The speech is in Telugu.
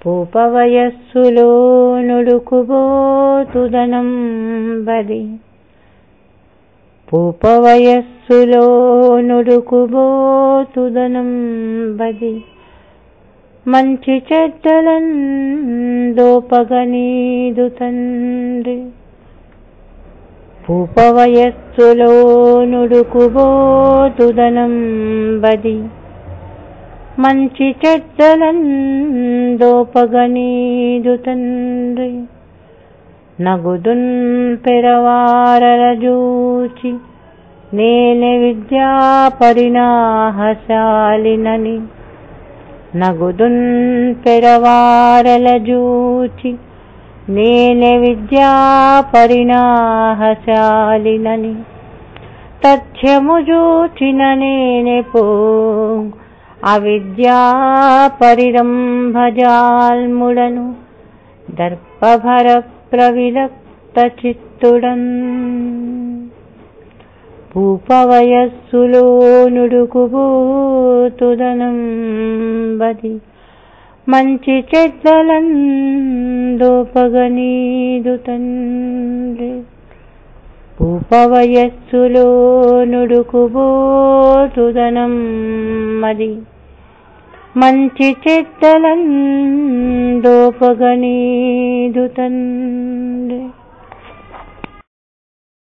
పూపవయస్సులో నుడుకుబోతుదనం బది పూపవయస్సులో నుడుకుబోతుదనం బది మంచి చెడ్డలన్ దోపగనీదు తండ్రి పూపవయస్సులో నుడుకుబోతుదనం బది మంచి చెడ్డలన్ దోపగనీదు తండ్రి నగుదున్ పెరవారల జూచి నేనే విద్యా పరిణాహశాలినని నగుదున్ పెరవారల జూచి నేనే విద్యా పరిణాహశాలినని తథ్యము జూచిన నేనే పో అవిద్యా పరిరంభజాల్ముడను దర్పభర ప్రవిలక్త చిత్తుడన్ పూపవయస్సులో నుడుకుబోతుదనం బది మంచి చెడ్డలన్ దోపగనీదు తండ్రి పూపవయస్సులో నుడుకుబోతుదనం మది మంచి చెడ్డలన్ దోపగనీదు తండ్రి